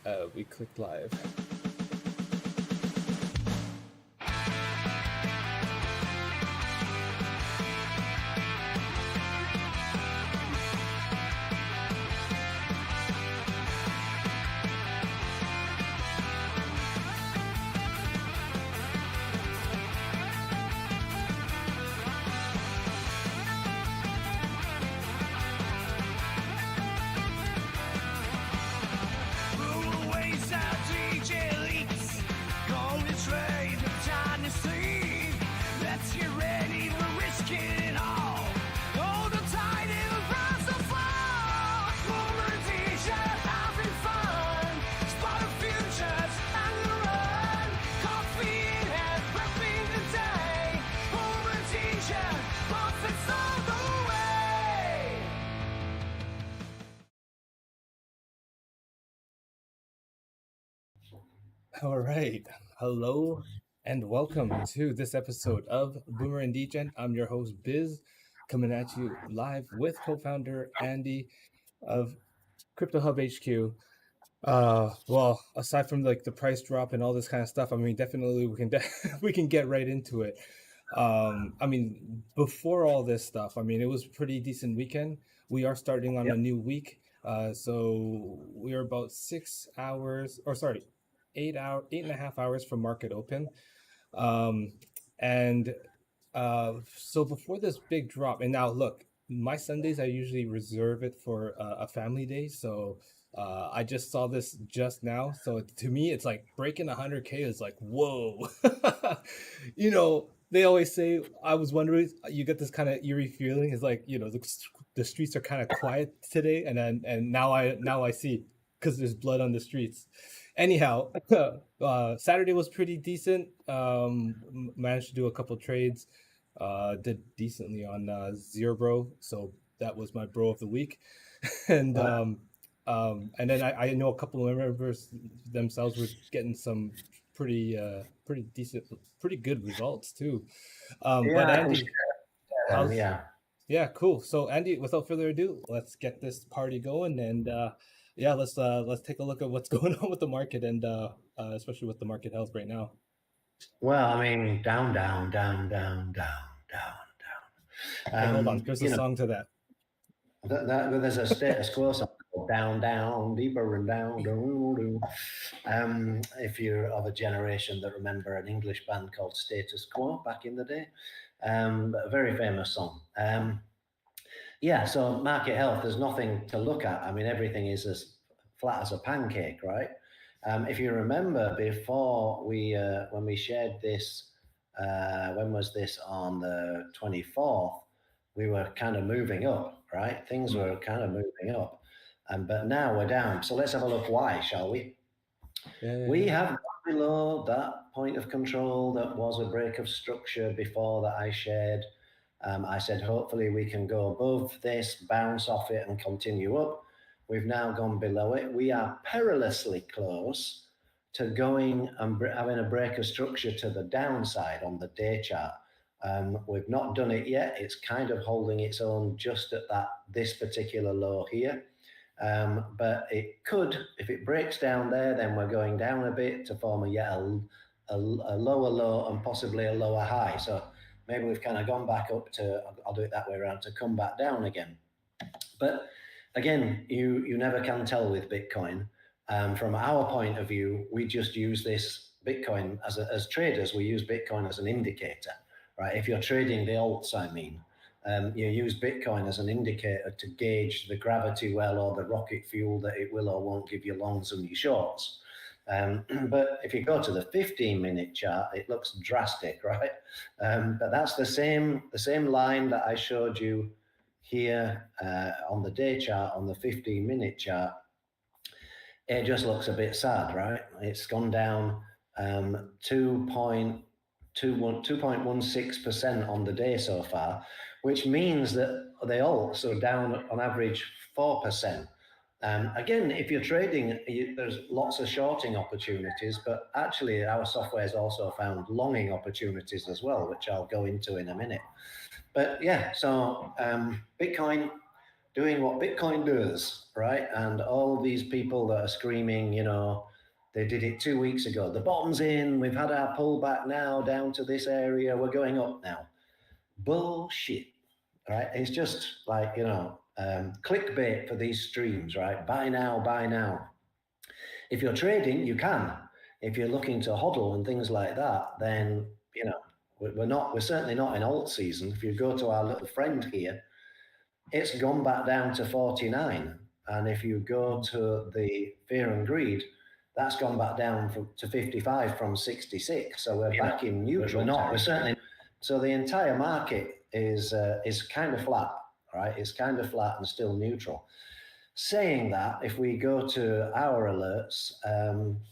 We clicked live. All right. Hello and welcome to this episode of Boomer Degen. I'm your host, Biz, coming at you live with co-founder Andy of Crypto Hub HQ. Well, aside from like the price drop and all this kind of stuff, I mean, definitely we can get right into it. I mean, before all this stuff, I mean, it was a pretty decent weekend. We are starting on a new week. So we are about 6 hours, or sorry, 8.5 hours from market open. And so before this big drop, and now look, my Sundays, I usually reserve it for a family day. So I just saw this just now. So to me, it's like breaking 100K is like, whoa. You know, they always say, I was wondering, you get this kind of eerie feeling. It's like, you know, the streets are kind of quiet today. And now I see, because there's blood on the streets. Anyhow, Saturday was pretty decent. Managed to do a couple trades. Did decently on Zero Bro, so that was my bro of the week. and and then I know a couple of members themselves were getting some pretty decent, pretty good results too. But Andy, yeah, cool. So Andy, without further ado, let's get this party going, and yeah, let's take a look at what's going on with the market, and especially with the market health right now. Well, I mean, down. Hey, hold on, there's a song to that. There's a status quo song called Down, Deeper and Down. If you're of a generation that remember an English band called Status Quo back in the day, a very famous song. Yeah, so market health, there's nothing to look at. I mean, everything is as flat as a pancake, right? If you remember, before when we shared this, when was this, on the 24th, we were kind of moving up, right? Things were kind of moving up, but now we're down. So let's have a look why, shall we? We have gone below that point of control that was a break of structure before that I shared. I said, hopefully we can go above this, bounce off it and continue up. We've now gone below it. We are perilously close to going and having a break of structure to the downside on the day chart. We've not done it yet. It's kind of holding its own just at this particular low here. But it could, if it breaks down there, then we're going down a bit to form a lower low and possibly a lower high. So maybe we've kind of gone back up to, I'll do it that way around, to come back down again. But again, you never can tell with Bitcoin. From our point of view, we just use this Bitcoin as traders. We use Bitcoin as an indicator, right? If you're trading the alts, I mean, you use Bitcoin as an indicator to gauge the gravity well or the rocket fuel that it will or won't give you longs and your shorts. But if you go to the 15-minute chart, it looks drastic, right? But that's the same line that I showed you here on the day chart, on the 15-minute chart. It just looks a bit sad, right? It's gone down 2.16% on the day so far, which means that the alts are down on average 4%. Again, if you're trading, there's lots of shorting opportunities, but actually our software has also found longing opportunities as well, which I'll go into in a minute. But yeah, so Bitcoin doing what Bitcoin does, right? And all these people that are screaming, they did it 2 weeks ago. The bottom's in. We've had our pullback now down to this area. We're going up now. Bullshit, right? It's just like, clickbait for these streams, right? Buy now, buy now. If you're trading, you can. If you're looking to hodl and things like that, then, we're certainly not in alt season. If you go to our little friend here, it's gone back down to 49. And if you go to the fear and greed, that's gone back down to 55 from 66. So we're back in neutral. We're certainly. So the entire market is kind of flat, right? It's kind of flat and still neutral. Saying that, if we go to our alerts,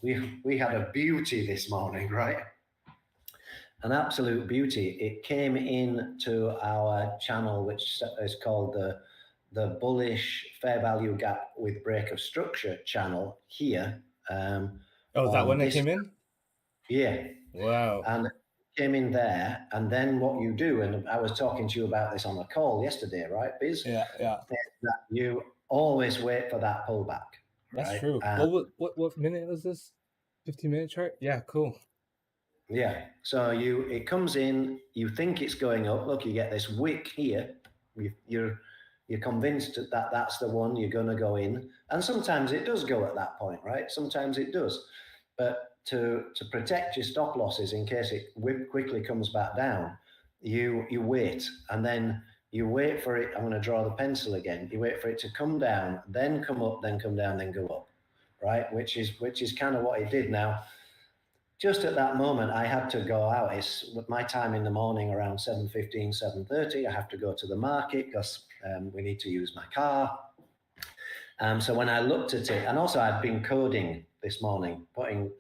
we had a beauty this morning, right? An absolute beauty. It came in to our channel, which is called the bullish fair value gap with break of structure channel here. Is that when it came in? Yeah. Wow. And it came in there, and then what you do, and I was talking to you about this on a call yesterday, right, Biz? Yeah. That you always wait for that pullback. That's right? true. What minute was this? 15-minute chart? Yeah, cool. Yeah. So it comes in, you think it's going up. Look, you get this wick here. You're convinced that that's the one you're going to go in. And sometimes it does go at that point, right? Sometimes it does. But to protect your stop losses in case it quickly comes back down, you wait, and then you wait for it. I'm going to draw the pencil again. You wait for it to come down, then come up, then come down, then go up, right? Which is kind of what it did. Now, just at that moment, I had to go out. It's my time in the morning around 7:15, 7:30. I have to go to the market because we need to use my car. So when I looked at it, and also I'd been coding this morning,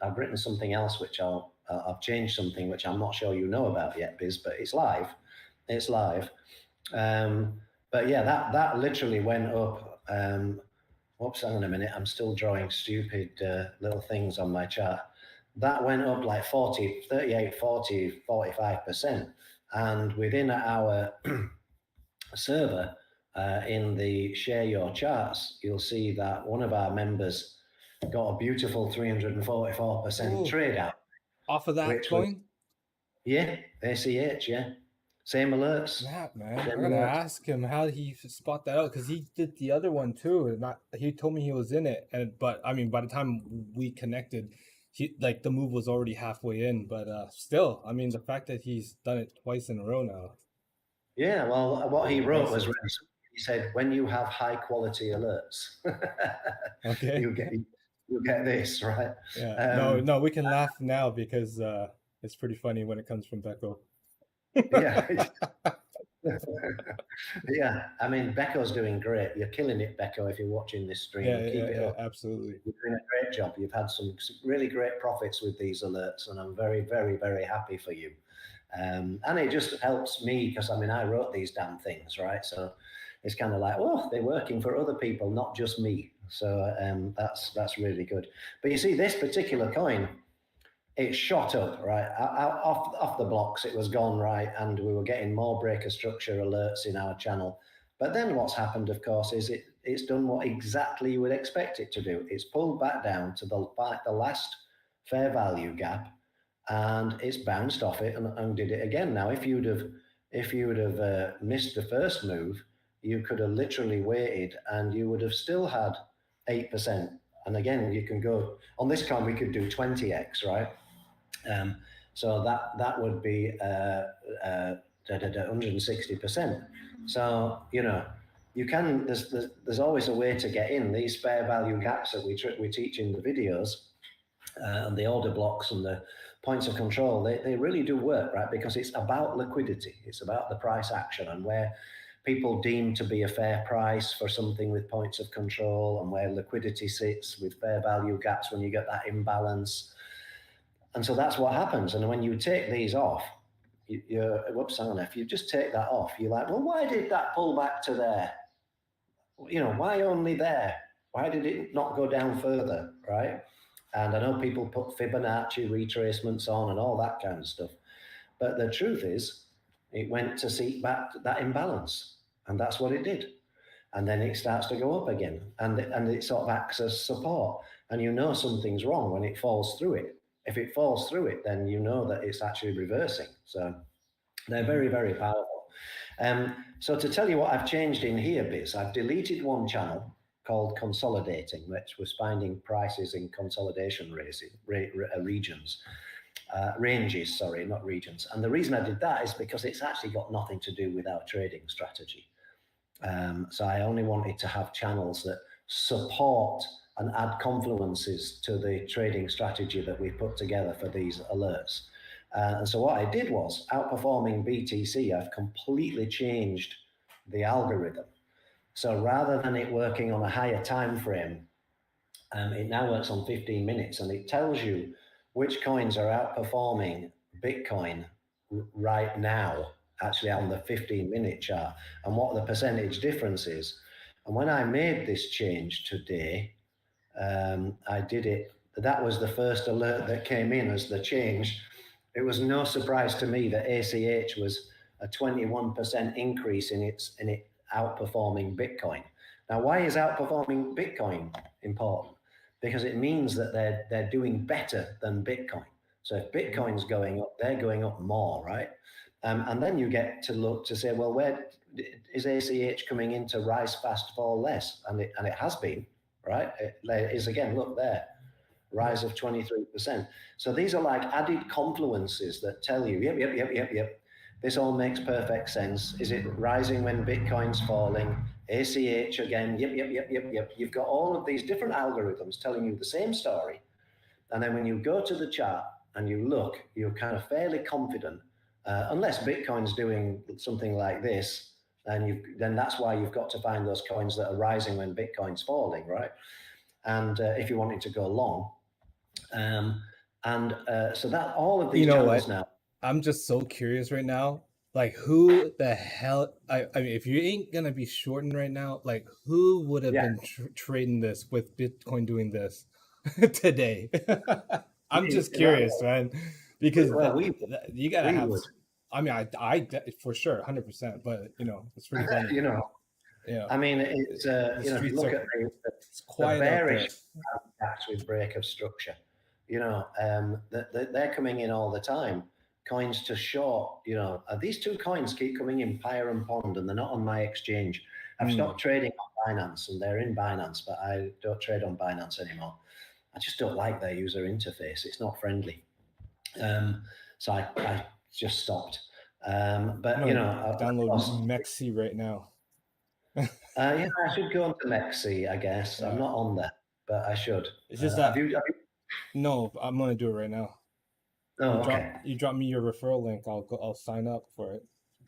I've written something else which I've changed something which I'm not sure you know about yet, Biz, but it's live. It's live. But yeah, that literally went up. Whoops, hang on a minute. I'm still drawing stupid little things on my chart. That went up like 38, 40, 45%. And within our server, in the share your charts, you'll see that one of our members got a beautiful 344% trade out. Off of that coin? Yeah, ACH, yeah. Same alerts. Yeah, man. I'm gonna ask him how he spot that out, because he did the other one too. He told me he was in it, but I mean, by the time we connected, the move was already halfway in. But still, I mean, the fact that he's done it twice in a row now. Yeah, well, what he wrote was really simple. He said, when you have high quality alerts, okay, you get this, right? Yeah. No, we can laugh now because it's pretty funny when it comes from Becco. Yeah. Yeah, I mean, Becco's doing great. You're killing it, Becco, if you're watching this stream. Keep it up. Absolutely. You're doing a great job. You've had some really great profits with these alerts, and I'm very, very, very happy for you. And it just helps me because, I mean, I wrote these damn things, right? So it's kind of like, oh, they're working for other people, not just me. So that's really good. But you see, this particular coin, it shot up, right? Off the blocks, it was gone, right? And we were getting more breaker structure alerts in our channel. But then what's happened, of course, is it's done what exactly you would expect it to do. It's pulled back down to the last fair value gap, and it's bounced off it and did it again. Now, if you would have missed the first move, you could have literally waited, and you would have still had 8%. And again, you can go on this coin. We could do 20x, right? So that would be 160%. So you can. There's always a way to get in these fair value gaps that we teach in the videos, and the order blocks and the points of control. They really do work, right? Because it's about liquidity. It's about the price action and where people deem to be a fair price for something with points of control, and where liquidity sits with fair value gaps when you get that imbalance. And so that's what happens. And when you take these off, if you just take that off, you're like, well, why did that pull back to there? Why only there? Why did it not go down further, right? And I know people put Fibonacci retracements on and all that kind of stuff. But the truth is, it went to seek back that imbalance. And that's what it did. and then it starts to go up again, and it sort of acts as support, and you know something's wrong when it falls through it. If it falls through it, then you know that it's actually reversing. So they're very, very powerful. So to tell you what I've changed in here, Biz, I've deleted one channel called consolidating, which was finding prices in consolidation regions. Ranges, sorry, not regions. And the reason I did that is because it's actually got nothing to do with our trading strategy. So I only wanted to have channels that support and add confluences to the trading strategy that we put together for these alerts. And so what I did was, outperforming BTC, I've completely changed the algorithm. So rather than it working on a higher time frame, it now works on 15 minutes, and it tells you which coins are outperforming Bitcoin right now, actually on the 15-minute chart, and what the percentage difference is. And when I made this change today, I did it. That was the first alert that came in as the change. It was no surprise to me that ACH was a 21% increase in it outperforming Bitcoin. Now, why is outperforming Bitcoin important? Because it means that they're doing better than Bitcoin. So if Bitcoin's going up, they're going up more, right? And then you get to look to say, well, where is ACH coming in to rise fast, fall less? And it has been, right? It is again, look there, rise of 23%. So these are like added confluences that tell you, yep. This all makes perfect sense. Is it rising when Bitcoin's falling? ACH again, yep. You've got all of these different algorithms telling you the same story. And then when you go to the chart and you look, you're kind of fairly confident, unless Bitcoin's doing something like this, then that's why you've got to find those coins that are rising when Bitcoin's falling, right? And if you're wanting to go long, so that all of these You know channels what? now. I'm just so curious right now. Like, who the hell? I mean, if you ain't gonna be shorting right now, like, who would have been trading this with Bitcoin doing this today? I'm just curious, man, because you gotta have. Would. I mean, I for sure, 100%. But it's pretty funny. Yeah. I mean, it's if you look at the bearish gaps with break of structure, they're coming in all the time. Coins to short, these two coins keep coming in, Pyre and Pond, and they're not on my exchange. I've stopped trading on Binance, and they're in Binance, but I don't trade on Binance anymore. I just don't like their user interface. It's not friendly. So I just stopped. But download Mexi right now. Yeah, I should go on to Mexi, I guess. Yeah. I'm not on there, but I should. It's just that. No, I'm gonna do it right now. Oh, okay. You drop me your referral link. I'll sign up for it.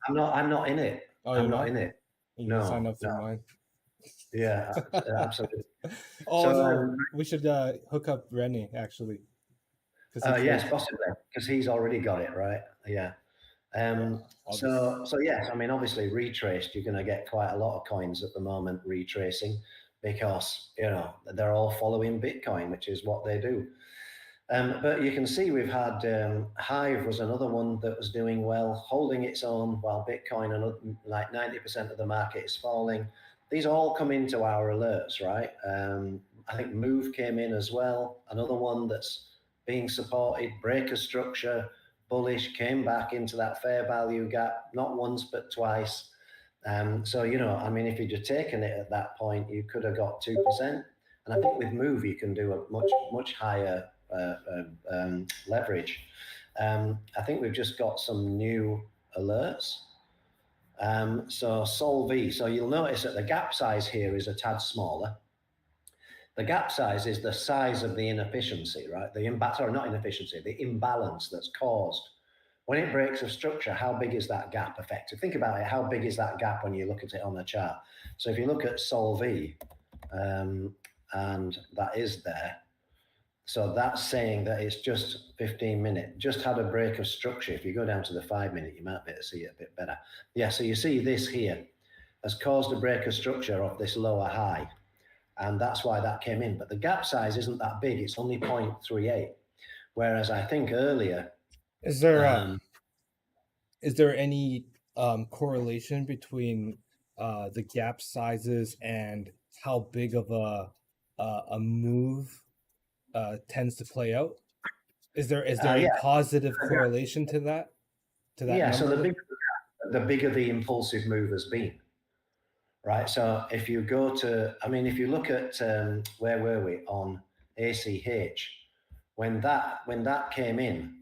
I'm not in it. Oh, I'm not in it. You can sign up through mine. Yeah, absolutely. We should hook up Rennie actually. Yes, possibly, because he's already got it, right? Yeah. So yes, I mean, obviously retraced, you're going to get quite a lot of coins at the moment retracing, because they're all following Bitcoin, which is what they do. But you can see we've had Hive was another one that was doing well, holding its own while Bitcoin and like 90% of the market is falling. These all come into our alerts, right? I think Move came in as well, another one that's being supported, breaker structure, bullish, came back into that fair value gap, not once, but twice. So, I mean, if you'd have taken it at that point, you could have got 2%. And I think with Move, you can do a much higher leverage. I think we've just got some new alerts. So Solv, so you'll notice that the gap size here is a tad smaller. The gap size is the size of the inefficiency, right? Not inefficiency, the imbalance that's caused. When it breaks a structure, how big is that gap effective? Think about it. How big is that gap when you look at it on the chart? So if you look at Solv, and that is there, so that's saying that it's just 15 minutes, just had a break of structure. If you go down to the 5 minute, you might be able to see it a bit better. Yeah, so you see this here has caused a break of structure of this lower high. And that's why that came in. But the gap size isn't that big. It's only 0.38. Whereas I think earlier... Is there any correlation between the gap sizes and how big of a move tends to play out? Is there any Yeah, positive correlation to that yeah. So number? the bigger the impulsive move has been, right? So if you go to, I mean, if you look at where were we on ACH, when that came in,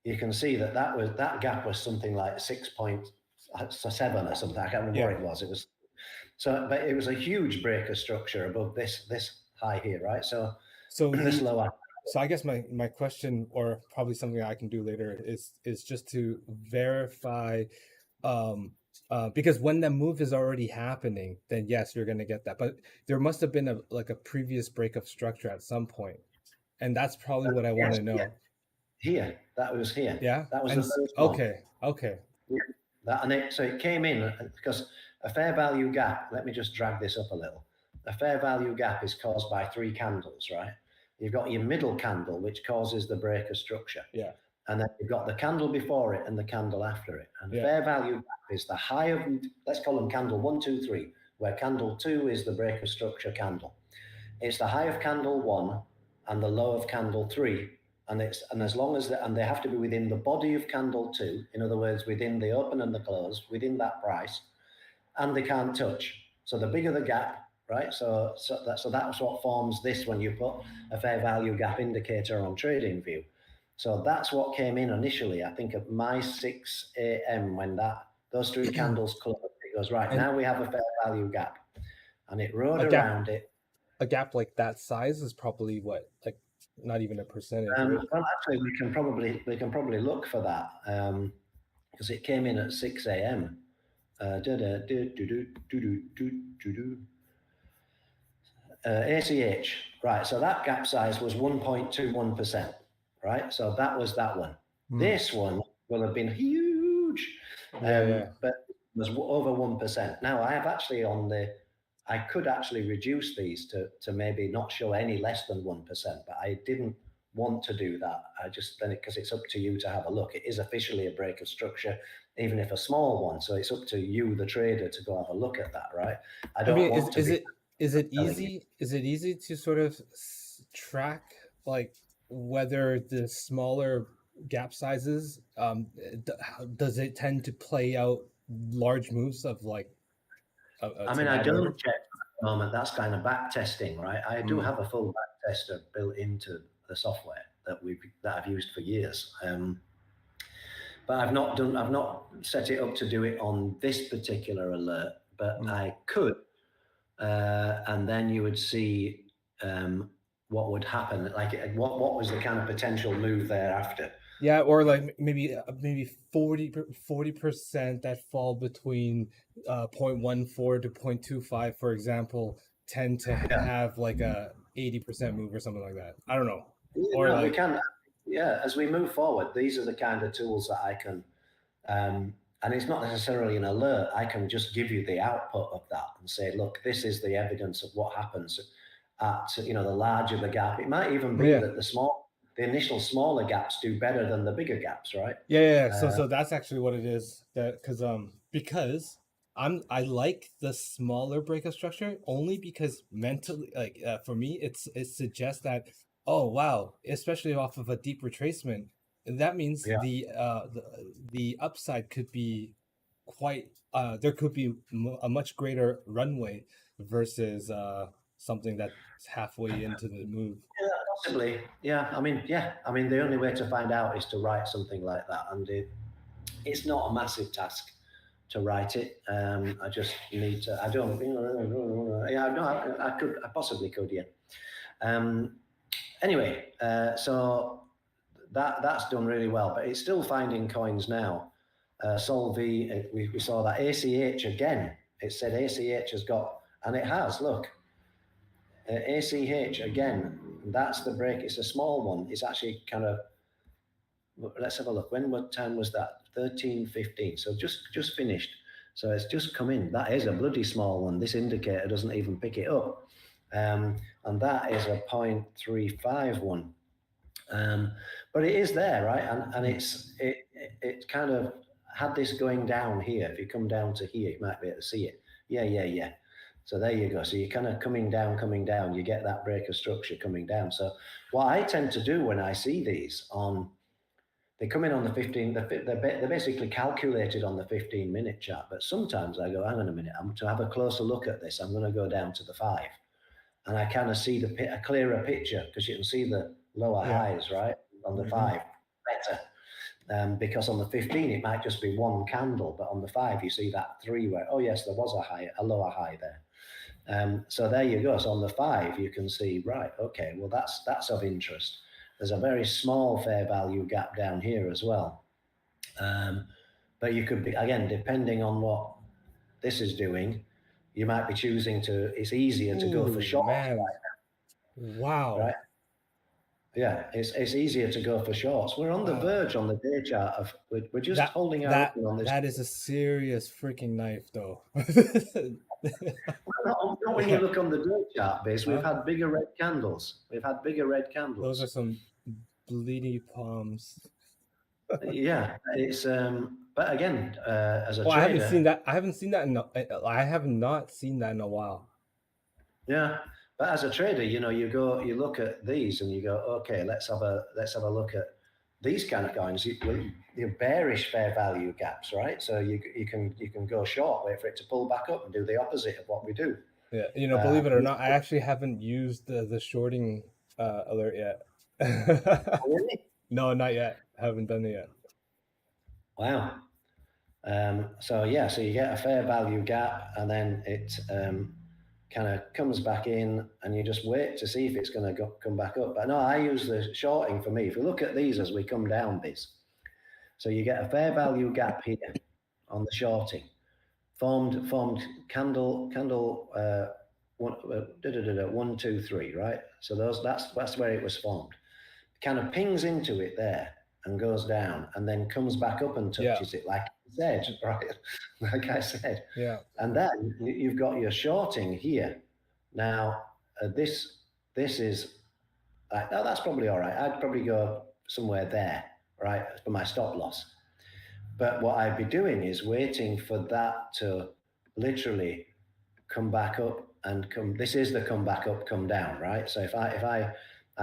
you can see that gap was something like 6.7 or something. I can't remember Yeah. what it was. It was so, but it was a huge breaker structure above this high here, right? So So this lower. so I guess my question, or probably something I can do later, is just to verify, because when the move is already happening, then yes, you're gonna get that. But there must have been a previous break of structure at some point, and that's probably what I want Yes, to yeah, know. here. That was here. Yeah, That was and the first one. okay, Yeah. So it came in because a fair value gap. Let me just drag this up a little. A fair value gap is caused by three candles, right? You've got your middle candle, which causes the breaker structure, yeah, and then you've got the candle before it and the candle after it. And a yeah, fair value gap is the high of, let's call them candle 1, 2, 3, where candle 2 is the breaker structure candle. It's the high of candle 1 and the low of candle 3, and as long as and they have to be within the body of candle 2, in other words, within the open and the close, within that price, and they can't touch. So the bigger the gap, right? So that's what forms this when you put a fair value gap indicator on TradingView. So that's what came in initially. I think at my 6 a.m. when those three candles closed, it goes right. and Now we have a fair value gap, and it rode a gap around it. a gap like that size is probably what, like, not even a percentage, right? Well, actually, we can probably look for that because it came in at 6 a.m. ACH, right? So that gap size was 1.21%, right? So that was that one. This one will have been huge, Yeah. but it was over 1%. Now I have actually I could actually reduce these to maybe not show any less than 1%, but I didn't want to do that. I just then because it's up to you to have a look. It is officially a break of structure, even if a small one. So it's up to you, the trader, to go have a look at that, right? I I don't mean, want to be is it telling you. easy? Is it easy to sort of track, like, whether the smaller gap sizes, does it tend to play out large moves of like I to mean, I that order? don't check at the moment. That's kind of back testing, right? I do Mm. have a full back tester built into the software that I've used for years. But I've not set it up to do it on this particular alert, but Mm. I could, and then you would see what would happen. Like what was the kind of potential move thereafter? Yeah, or like maybe 40% that fall between 0.14 to 0.25, for example, tend to Yeah, have like a 80% move or something like that. I don't know. yeah, Or no, we like, can. Yeah, as we move forward, these are the kind of tools that I can. And it's not necessarily an alert. I can just give you the output of that and say, look, this is the evidence of what happens at the larger the gap. It might even be yeah. that the initial smaller gaps do better than the bigger gaps, right? Yeah. Uh, So that's actually what it is. That because I like the smaller breakup structure only because mentally, like, for me, it suggests that, oh wow, especially off of a deep retracement, that means yeah, the upside could be quite, there could be a much greater runway versus something that's halfway into the move. yeah, possibly. Yeah, I mean, the only way to find out is to write something like that, and it's not a massive task to write it. I just need to. I don't. Yeah, no, I possibly could. Yeah. Anyway, so that's done really well, but it's still finding coins now. Solvi, we saw that ACH again. It said ACH has got, and it has. Look, ACH again. That's the break. It's a small one. It's actually kind of. Let's have a look. What time was that? 13:15. So just finished. So it's just come in. That is a bloody small one. This indicator doesn't even pick it up, and that is a 0.35 one. But it is there, right? And it kind of had this going down here. If you come down to here, you might be able to see it. Yeah. So there you go. So you're kind of coming down. You get that breaker structure coming down. So what I tend to do when I see these on, they come in on the 15, they're basically calculated on the 15-minute chart. But sometimes I go, hang on a minute, I'm to have a closer look at this. I'm going to go down to the 5. And I kind of see a clearer picture because you can see the lower highs, right, on the 5 better. Because on the 15 it might just be one candle, but on the 5 you see that 3 where, oh yes, there was a lower high there. So there you go. So on the 5 you can see, right, okay, well that's of interest. There's a very small fair value gap down here as well. But you could be, again, depending on what this is doing, you might be choosing to, it's easier to go for shorts man. right now. Wow. Right? Yeah, it's easier to go for shorts. We're on the verge on the day chart of, we're just holding our own on this. That is a serious freaking knife, though. Not when you look on the day chart base. We've had bigger red candles. Those are some bleedy palms. Yeah, it's but again, as a trader, I haven't seen that. I have not seen that in a while. Yeah, but as a trader, you look at these and you go, okay, let's have a look at these kind of coins. You're bearish fair value gaps, right? So you can go short, wait for it to pull back up, and do the opposite of what we do. Yeah, believe it or not, I actually haven't used the shorting alert yet. Really? No, not yet. Haven't done it yet. Wow. So you get a fair value gap, and then it kind of comes back in, and you just wait to see if it's going to come back up. But no, I use the shorting for me. If you look at these as we come down this, so you get a fair value gap here on the shorting, formed candle 1, 2, 3, right? So that's where it was formed. Kind of pings into it there and goes down, and then comes back up and touches it, like I said, right? Like I said. Yeah. And then you've got your shorting here. Now, this is like, oh, that's probably all right. I'd probably go somewhere there, right, for my stop loss. But what I'd be doing is waiting for that to literally come back up and come. This is the come back up, come down, right? So if I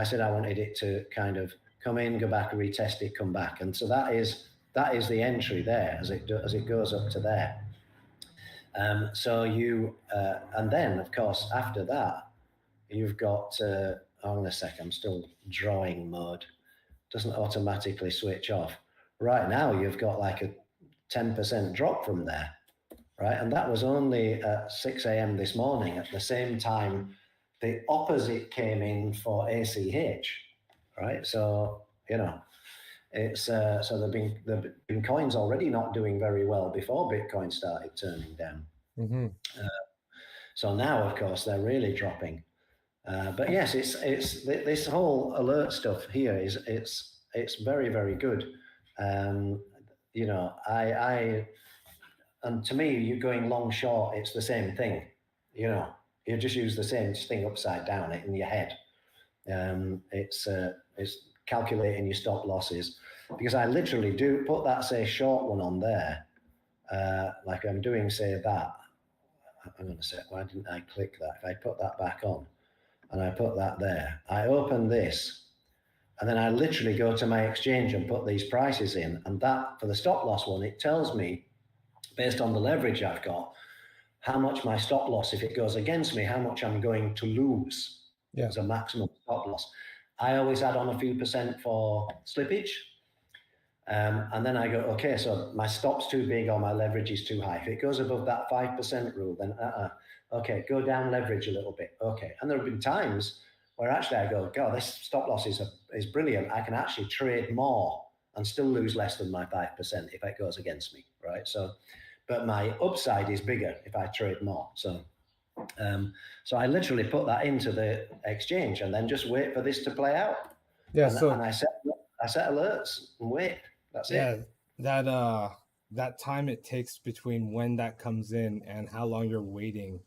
said I wanted it to kind of come in, go back, retest it, come back, and so that is the entry there as it goes up to there. So you and then of course after that you've got hold on a sec, I'm still drawing mode. Doesn't automatically switch off. Right now you've got like a 10% drop from there, right? And that was only at 6 a.m. this morning. At the same time, the opposite came in for ACH, right? So it's so there've been coins already not doing very well before Bitcoin started turning down. Mm-hmm. So now, of course, they're really dropping. But yes, it's this whole alert stuff here is it's very, very good. I and to me, you're going long short, it's the same thing. You just use the same thing upside down in your head. It's calculating your stop losses, because I literally do put that, say, short one on there, like I'm doing, say, that. Hang on a sec, why didn't I click that? If I put that back on and I put that there, I open this, and then I literally go to my exchange and put these prices in, and that, for the stop loss one, it tells me, based on the leverage I've got, how much my stop loss, if it goes against me, how much I'm going to lose as a maximum stop loss. I always add on a few percent for slippage. And then I go, okay, so my stop's too big or my leverage is too high. If it goes above that 5% rule, then okay, go down leverage a little bit. Okay. And there have been times where actually I go, God, this stop loss is brilliant. I can actually trade more and still lose less than my 5% if it goes against me, right? So, but my upside is bigger if I trade more. So I literally put that into the exchange and then just wait for this to play out. Yeah. And I set alerts and wait. That's it. That time it takes between when that comes in and how long you're waiting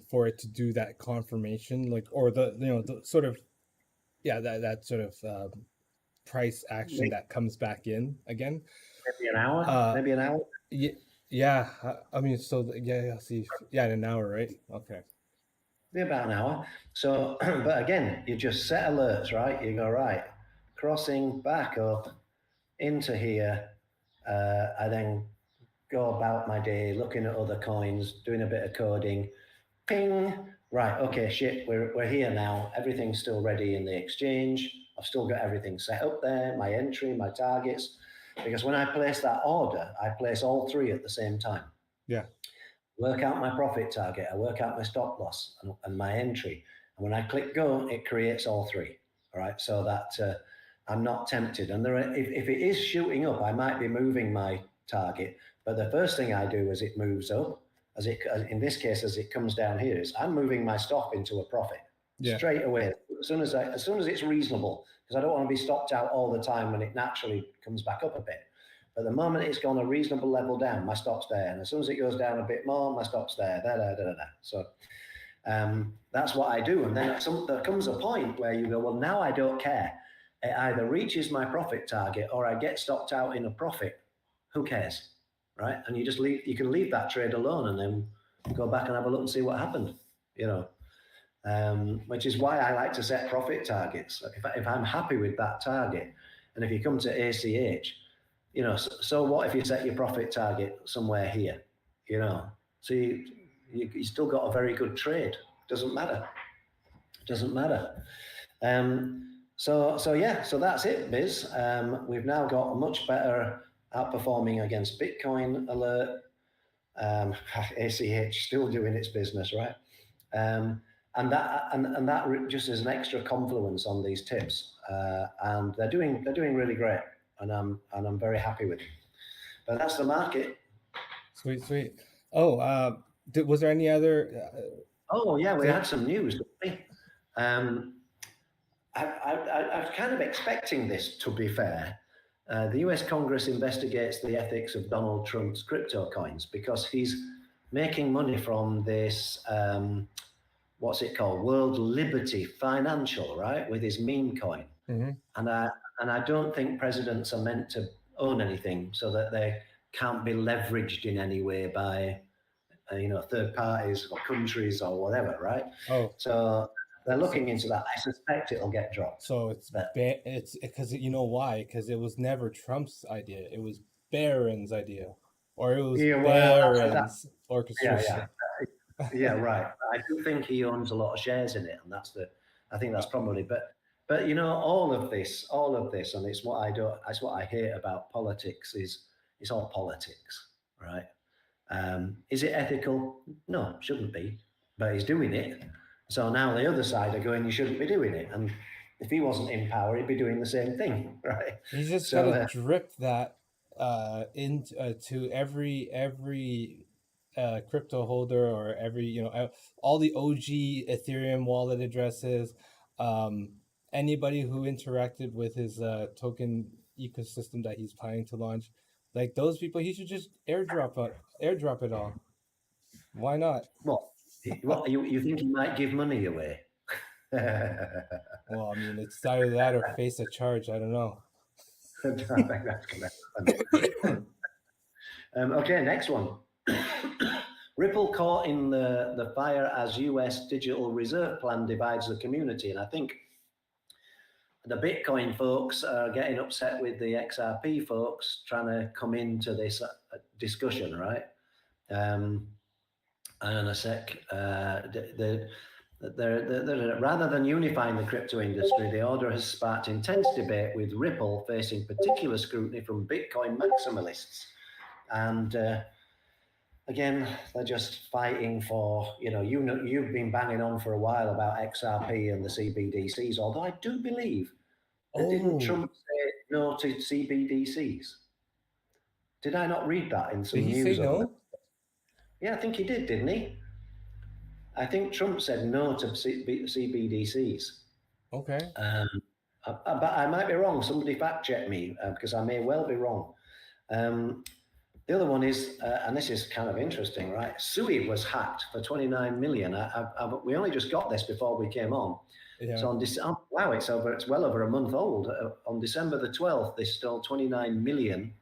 for it to do that confirmation, like, or the sort of, that sort of price action that comes back in again. Maybe an hour. Yeah. Yeah, I mean, so yeah, I see. Yeah, in an hour, right? Okay. Be about an hour. So, but again, you just set alerts, right? You go, right, crossing back up into here. I then go about my day looking at other coins, doing a bit of coding. Ping. Right, okay, shit, we're here now. Everything's still ready in the exchange. I've still got everything set up there, my entry, my targets. Because when I place that order, I place all three at the same time. Yeah. Work out my profit target, I work out my stop loss and my entry. And when I click go, it creates all three. All right, so that I'm not tempted. And if it is shooting up, I might be moving my target. But the first thing I do as it moves up, in this case, as it comes down here, is I'm moving my stop into a profit straight away as soon as it's reasonable, because I don't want to be stopped out all the time when it naturally comes back up a bit. But the moment it's gone a reasonable level down, my stop's there. And as soon as it goes down a bit more, my stop's there. So that's what I do. And then there comes a point where you go, well, now I don't care. It either reaches my profit target or I get stopped out in a profit. Who cares? Right? And you can leave that trade alone and then go back and have a look and see what happened, which is why I like to set profit targets. If I'm happy with that target, and if you come to ACH, so what if you set your profit target somewhere here, so you still got a very good trade. Doesn't matter. So that's it, Biz. We've now got a much better outperforming against Bitcoin alert. ACH still doing its business, right? And that just is an extra confluence on these tips, and they're doing really great, and I'm very happy with them. But that's the market. Sweet. Oh, was there any other? Oh yeah, we had some news. I was kind of expecting this, to be fair. The US Congress investigates the ethics of Donald Trump's crypto coins because he's making money from this, what's it called? World Liberty Financial, right? With his meme coin. Mm-hmm. And I don't think presidents are meant to own anything so that they can't be leveraged in any way by, third parties or countries or whatever, right? Oh. So they're looking into that. I suspect it'll get dropped. So it's because you know why? Because it was never Trump's idea. It was Barron's idea, or it was Barron's orchestration. Yeah, right. I do think he owns a lot of shares in it, and I think that's probably. But all of this, and it's what I hate about politics is it's all politics, right? Is it ethical? No, it shouldn't be. But he's doing it. So now the other side are going, you shouldn't be doing it. And if he wasn't in power, he'd be doing the same thing, right? He's just got to drip that into every crypto holder, or every, all the OG Ethereum wallet addresses, anybody who interacted with his token ecosystem that he's planning to launch, like those people, he should just airdrop it all. Why not? What you think he might give money away? Well, I mean, it's either that or face a charge. I don't know. I think that's gonna happen. Okay, next one. Ripple caught in the fire as US digital reserve plan divides the community. And I think the Bitcoin folks are getting upset with the XRP folks trying to come into this discussion, right? And a sec, rather than unifying the crypto industry, the order has sparked intense debate, with Ripple facing particular scrutiny from Bitcoin maximalists. And again, they're just fighting for, you've been banging on for a while about XRP and the CBDCs, although I do believe that didn't Trump say no to CBDCs? Did I not read that in some news? Did he say no? Yeah, I think he did, didn't he? I think Trump said no to CBDCs. Okay. But I might be wrong. Somebody fact check me, because I may well be wrong. The other one is, and this is kind of interesting, right? Sui was hacked for 29 million. We only just got this before we came on. Yeah. So wow, it's well over a month old. On December the 12th, they stole 29 million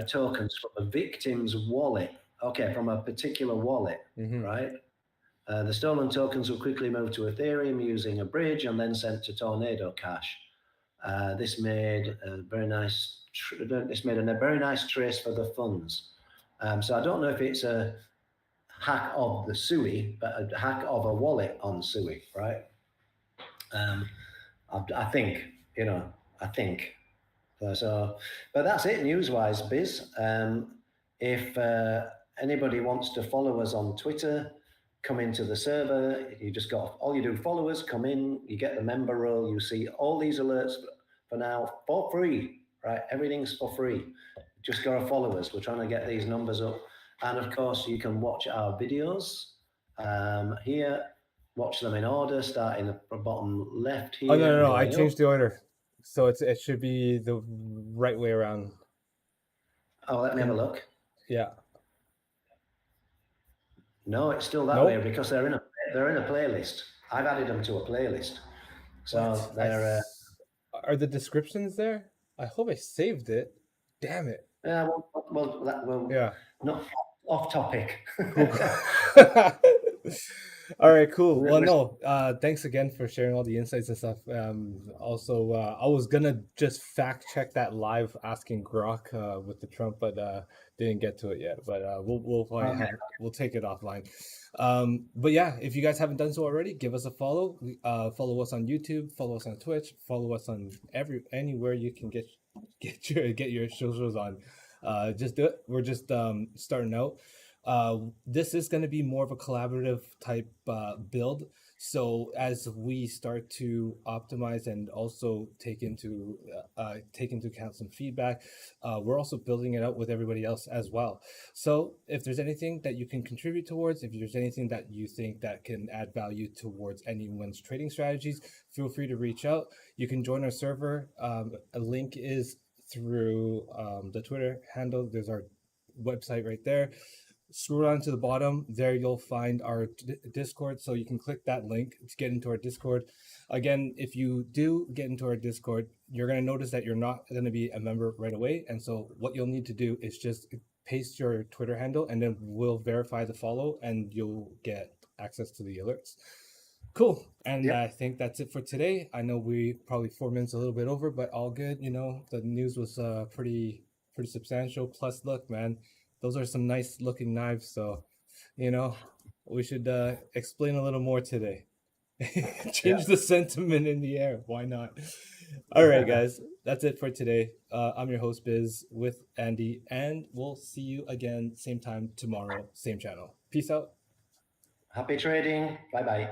tokens from a victim's wallet. Okay, from a particular wallet, Mm-hmm. right? The stolen tokens were quickly moved to Ethereum using a bridge and then sent to Tornado Cash. This made a very nice. This made a very nice trace for the funds. So I don't know if it's a hack of the SUI, but a hack of a wallet on SUI, right? I think, I think. So, but that's it news-wise, Biz. If anybody wants to follow us on Twitter, come into the server. You just got all you do, follow us, come in, you get the member role, you see all these alerts for now for free, right? Everything's for free. Just got to follow us. We're trying to get these numbers up. And of course, you can watch our videos here. Watch them in order, starting at the bottom left here. Oh no! I going changed up. the order, so it should be the right way around. Oh, let me have a look. Yeah. No, it's still that Nope. way because they're in a playlist. I've added them to a playlist. So What? they're Are the descriptions there? I hope I saved it. Damn it. well, Yeah. not off topic. Cool. All right, cool. Well, no, thanks again for sharing all the insights and stuff. Also, I was gonna just fact check that live asking Grok with the Trump, but didn't get to it yet. But we'll take it offline. But yeah, if you guys haven't done so already, give us a follow. Follow us on YouTube, follow us on Twitch, follow us on anywhere you can get your socials on. Just do it. We're just starting out. This is going to be more of a collaborative type build. So as we start to optimize and also take into account some feedback, we're also building it out with everybody else as well. So if there's anything that you can contribute towards, if there's anything that you think that can add value towards anyone's trading strategies, feel free to reach out. You can join our server. A link is through the Twitter handle. There's our website right there. Scroll down to the bottom. There you'll find our Discord. So you can click that link to get into our Discord. Again, if you do get into our Discord, you're going to notice that you're not going to be a member right away. And so what you'll need to do is just paste your Twitter handle and then we'll verify the follow and you'll get access to the alerts. Cool. And I think that's it for today. I know we probably 4 minutes a little bit over, but all good. The news was pretty substantial. Plus, look, man, those are some nice looking knives. So, we should explain a little more today. Change the sentiment in the air. Why not? All right, guys. That's it for today. I'm your host, Biz, with Andy, and we'll see you again, same time tomorrow, same channel. Peace out. Happy trading. Bye-bye.